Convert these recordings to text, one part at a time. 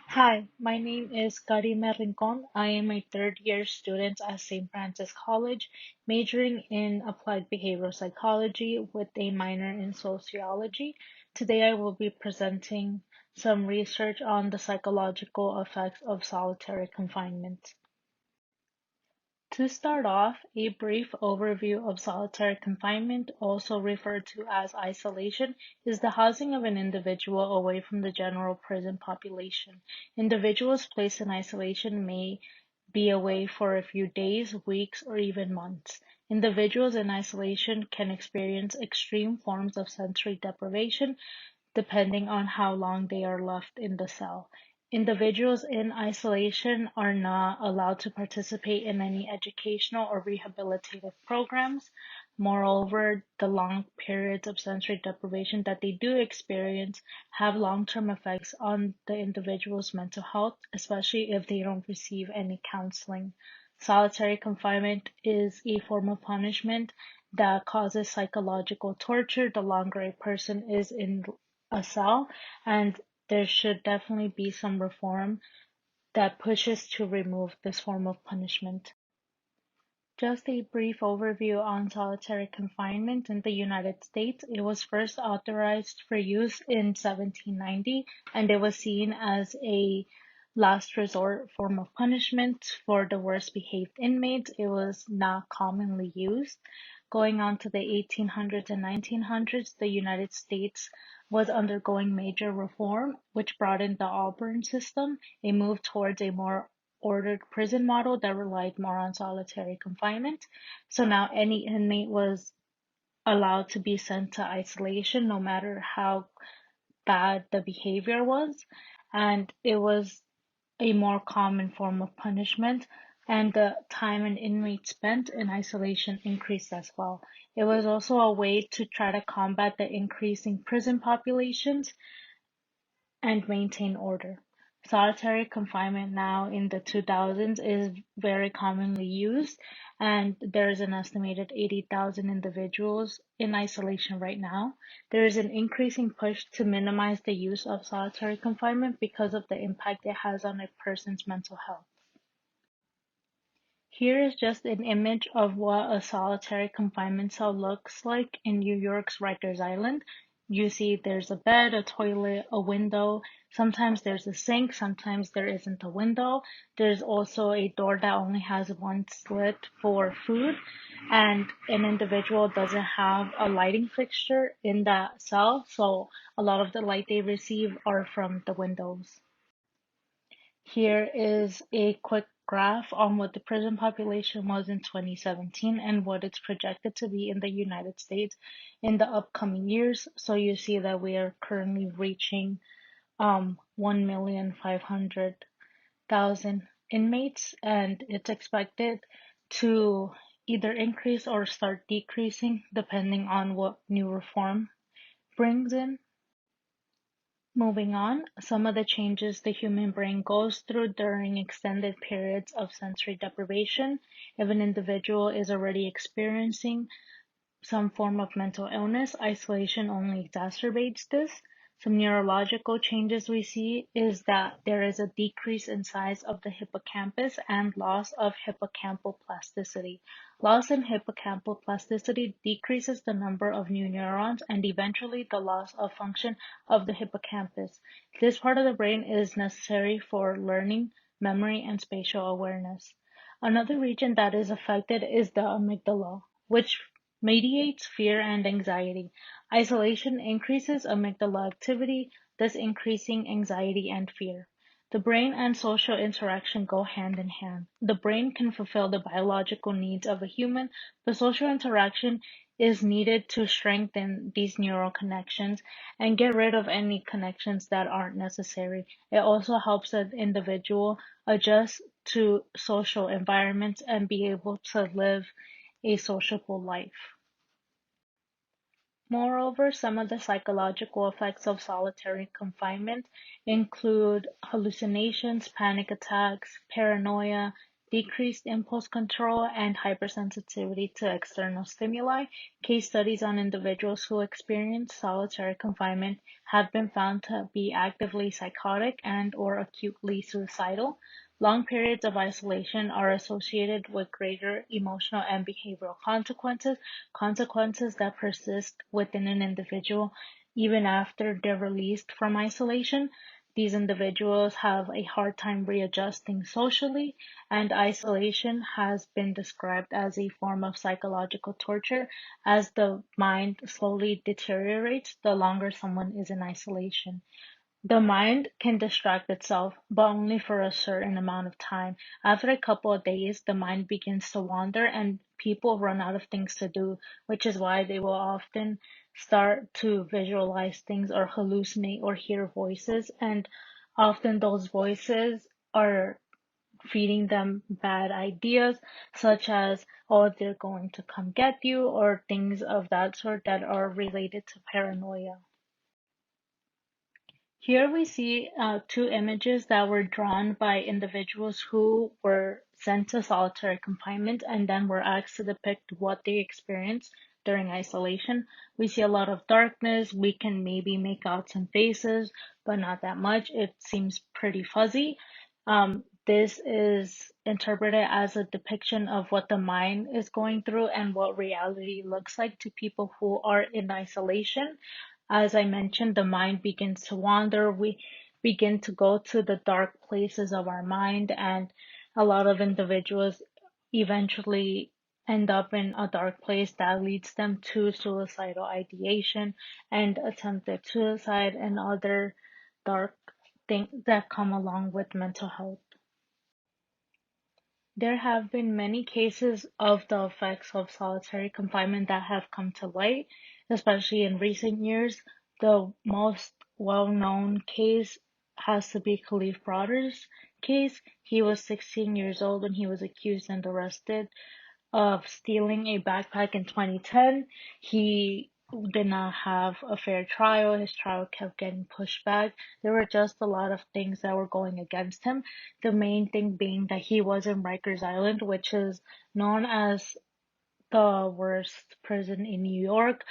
Hi, my name is Karime Rincon. I am a third year student at St. Francis College, majoring in applied behavioral psychology with a minor in sociology. Today I will be presenting some research on the psychological effects of solitary confinement. To start off, a brief overview of solitary confinement, also referred to as isolation, is the housing of an individual away from the general prison population. Individuals placed in isolation may be away for a few days, weeks, or even months. Individuals in isolation can experience extreme forms of sensory deprivation depending on how long they are left in the cell. Individuals in isolation are not allowed to participate in any educational or rehabilitative programs. Moreover, the long periods of sensory deprivation that they do experience have long-term effects on the individual's mental health, especially if they don't receive any counseling. Solitary confinement is a form of punishment that causes psychological torture the longer a person is in a cell, and there should definitely be some reform that pushes to remove this form of punishment. Just a brief overview on solitary confinement in the United States. It was first authorized for use in 1790, and it was seen as a last resort form of punishment for the worst behaved inmates. It was not commonly used. Going on to the 1800s and 1900s, the United States was undergoing major reform, which brought in the Auburn system, a move towards a more ordered prison model that relied more on solitary confinement. So now any inmate was allowed to be sent to isolation no matter how bad the behavior was. And it was a more common form of punishment, and the time an inmate spent in isolation increased as well. It was also a way to try to combat the increasing prison populations and maintain order. Solitary confinement now in the 2000s is very commonly used, and there's an estimated 80,000 individuals in isolation right now. There is an increasing push to minimize the use of solitary confinement because of the impact it has on a person's mental health. Here is just an image of what a solitary confinement cell looks like in New York's Rikers Island. You see there's a bed, a toilet, a window. Sometimes there's a sink, sometimes there isn't a window. There's also a door that only has one slit for food, and an individual doesn't have a lighting fixture in that cell, so a lot of the light they receive are from the windows. Here is a quick graph on what the prison population was in 2017 and what it's projected to be in the United States in the upcoming years. So you see that we are currently reaching 1,500,000 inmates, and it's expected to either increase or start decreasing depending on what new reform brings in. Moving on, some of the changes the human brain goes through during extended periods of sensory deprivation. If an individual is already experiencing some form of mental illness, isolation only exacerbates this. Some neurological changes we see is that there is a decrease in size of the hippocampus and loss of hippocampal plasticity. Loss in hippocampal plasticity decreases the number of new neurons and eventually the loss of function of the hippocampus. This part of the brain is necessary for learning, memory, and spatial awareness. Another region that is affected is the amygdala, which mediates fear and anxiety. Isolation increases amygdala activity, thus increasing anxiety and fear. The brain and social interaction go hand in hand. The brain can fulfill the biological needs of a human, but social interaction is needed to strengthen these neural connections and get rid of any connections that aren't necessary. It also helps an individual adjust to social environments and be able to live a sociable life. Moreover, some of the psychological effects of solitary confinement include hallucinations, panic attacks, paranoia, decreased impulse control, and hypersensitivity to external stimuli. Case studies on individuals who experience solitary confinement have been found to be actively psychotic and/or acutely suicidal. Long periods of isolation are associated with greater emotional and behavioral consequences that persist within an individual even after they're released from isolation. These individuals have a hard time readjusting socially, and isolation has been described as a form of psychological torture as the mind slowly deteriorates the longer someone is in isolation. The mind can distract itself, but only for a certain amount of time. After a couple of days, the mind begins to wander and people run out of things to do, which is why they will often start to visualize things or hallucinate or hear voices. And often those voices are feeding them bad ideas, such as, oh, they're going to come get you, or things of that sort that are related to paranoia. Here we see two images that were drawn by individuals who were sent to solitary confinement and then were asked to depict what they experienced during isolation. We see a lot of darkness. We can maybe make out some faces, but not that much. It seems pretty fuzzy. This is interpreted as a depiction of what the mind is going through and what reality looks like to people who are in isolation. As I mentioned, the mind begins to wander. We begin to go to the dark places of our mind, and a lot of individuals eventually end up in a dark place that leads them to suicidal ideation and attempted suicide and other dark things that come along with mental health. There have been many cases of the effects of solitary confinement that have come to light, especially in recent years. The most well-known case has to be Khalif Broder's case. He was 16 years old when he was accused and arrested of stealing a backpack in 2010. He did not have a fair trial. His trial kept getting pushed back. There were just a lot of things that were going against him. The main thing being that he was in Rikers Island, which is known as the worst prison in New York.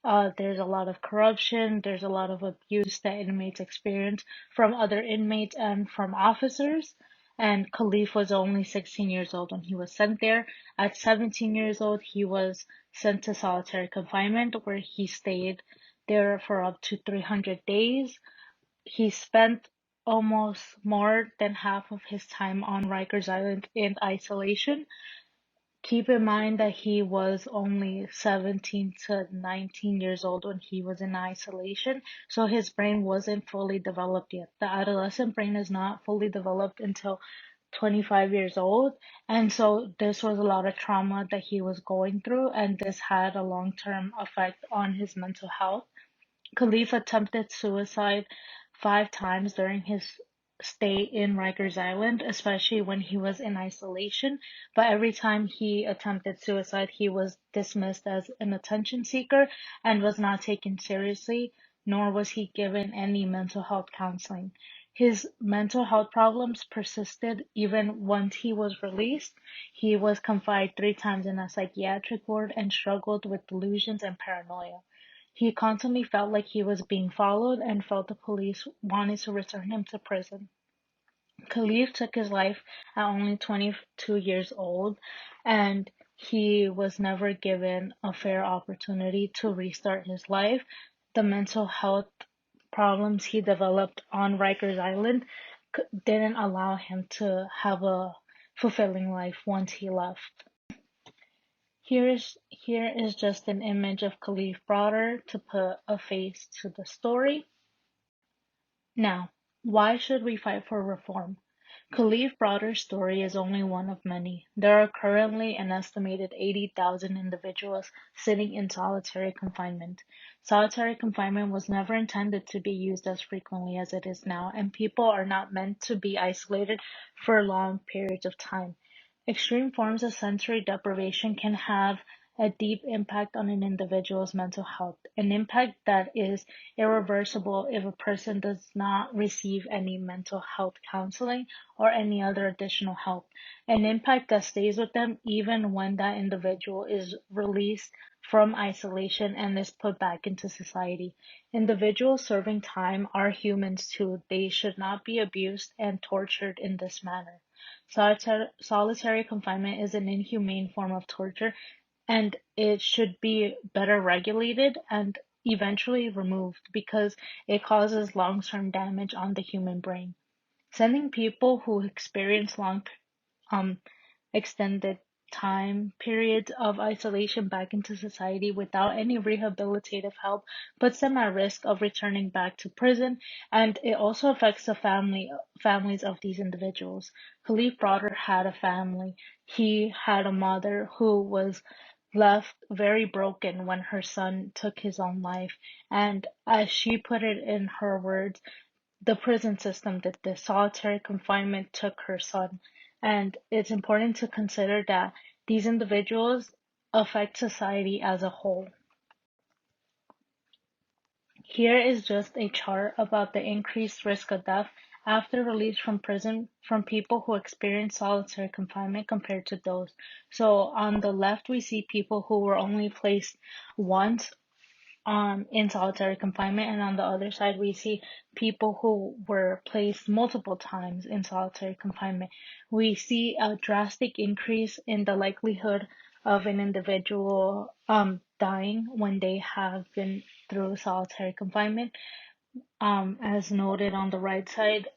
There's a lot of corruption, there's a lot of abuse that inmates experience from other inmates and from officers. And Khalif was only 16 years old when he was sent there. At 17 years old, he was sent to solitary confinement where he stayed there for up to 300 days. He spent almost more than half of his time on Rikers Island in isolation. Keep in mind that he was only 17 to 19 years old when he was in isolation, so his brain wasn't fully developed yet. The adolescent brain is not fully developed until 25 years old, and so this was a lot of trauma that he was going through, and this had a long-term effect on his mental health. Khalif attempted suicide 5 times during his stay in Rikers Island, especially when he was in isolation. But every time he attempted suicide, he was dismissed as an attention seeker and was not taken seriously, nor was he given any mental health counseling. His mental health problems persisted even once he was released. He was confined 3 times in a psychiatric ward and struggled with delusions and paranoia. He constantly felt like he was being followed and felt the police wanted to return him to prison. Khalif took his life at only 22 years old, and he was never given a fair opportunity to restart his life. The mental health problems he developed on Rikers Island didn't allow him to have a fulfilling life once he left. Here is just an image of Khalif Broder to put a face to the story. Now, why should we fight for reform? Khalif Broder's story is only one of many. There are currently an estimated 80,000 individuals sitting in solitary confinement. Solitary confinement was never intended to be used as frequently as it is now, and people are not meant to be isolated for long periods of time. Extreme forms of sensory deprivation can have a deep impact on an individual's mental health, an impact that is irreversible if a person does not receive any mental health counseling or any other additional help, an impact that stays with them even when that individual is released from isolation and is put back into society. Individuals serving time are humans too. They should not be abused and tortured in this manner. Solitary confinement is an inhumane form of torture, and it should be better regulated and eventually removed because it causes long-term damage on the human brain. Sending people who experience long um, extended time periods of isolation back into society without any rehabilitative help puts them at risk of returning back to prison, and it also affects the families of these individuals. Khalif Broder had a family. He had a mother who was left very broken when her son took his own life, and as she put it in her words, the prison system did this. Solitary confinement took her son. And it's important to consider that these individuals affect society as a whole. Here is just a chart about the increased risk of death after release from prison from people who experience solitary confinement compared to those. So on the left, we see people who were only placed once in solitary confinement, and on the other side we see people who were placed multiple times in solitary confinement. We see a drastic increase in the likelihood of an individual dying when they have been through solitary confinement. As noted on the right side,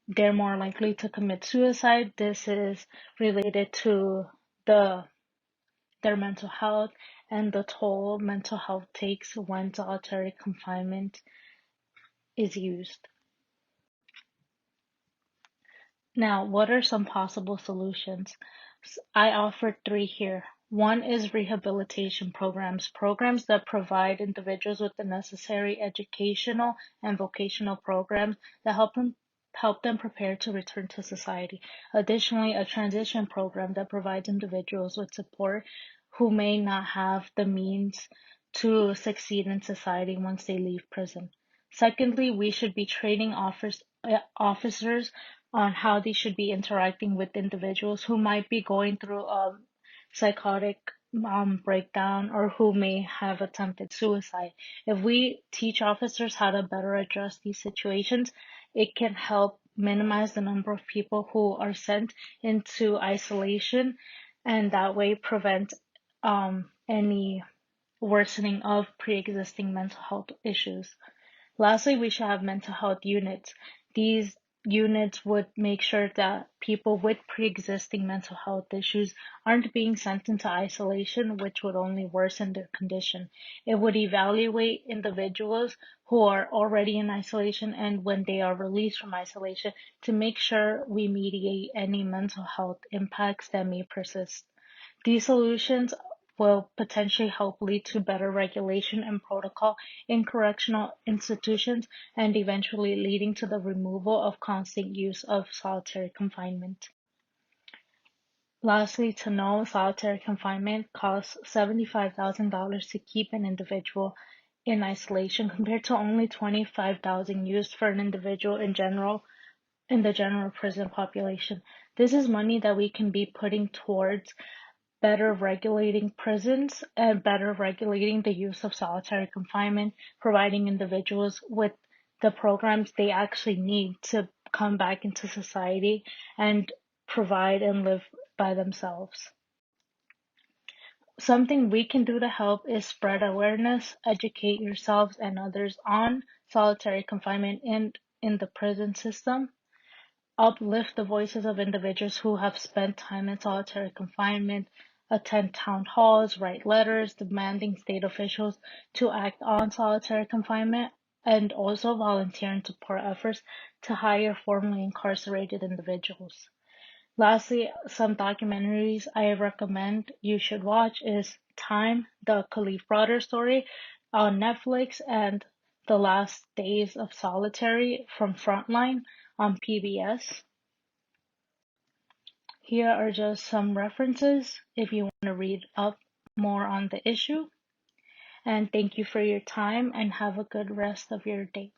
they're more likely to commit suicide. This is related to the their mental health and the toll mental health takes when solitary confinement is used. Now, what are some possible solutions? I offered three here. One is rehabilitation programs that provide individuals with the necessary educational and vocational programs that help them prepare to return to society. Additionally, a transition program that provides individuals with support who may not have the means to succeed in society once they leave prison. Secondly, we should be training officers on how they should be interacting with individuals who might be going through a psychotic breakdown or who may have attempted suicide. If we teach officers how to better address these situations, it can help minimize the number of people who are sent into isolation and that way prevent any worsening of pre-existing mental health issues. Lastly, we should have mental health units. These units would make sure that people with pre-existing mental health issues aren't being sent into isolation, which would only worsen their condition. It would evaluate individuals who are already in isolation and when they are released from isolation to make sure we mediate any mental health impacts that may persist. These solutions will potentially help lead to better regulation and protocol in correctional institutions and eventually leading to the removal of constant use of solitary confinement. Lastly, to know, solitary confinement costs $75,000 to keep an individual in isolation compared to only $25,000 used for an individual in the general prison population. This is money that we can be putting towards better regulating prisons and better regulating the use of solitary confinement, providing individuals with the programs they actually need to come back into society and provide and live by themselves. Something we can do to help is spread awareness, educate yourselves and others on solitary confinement in the prison system, uplift the voices of individuals who have spent time in solitary confinement, attend town halls, write letters demanding state officials to act on solitary confinement, and also volunteer and support efforts to hire formerly incarcerated individuals. Lastly, some documentaries I recommend you should watch is Time, the Khalif Broder story on Netflix, and The Last Days of Solitary from Frontline on PBS. Here are just some references if you want to read up more on the issue. And thank you for your time and have a good rest of your day.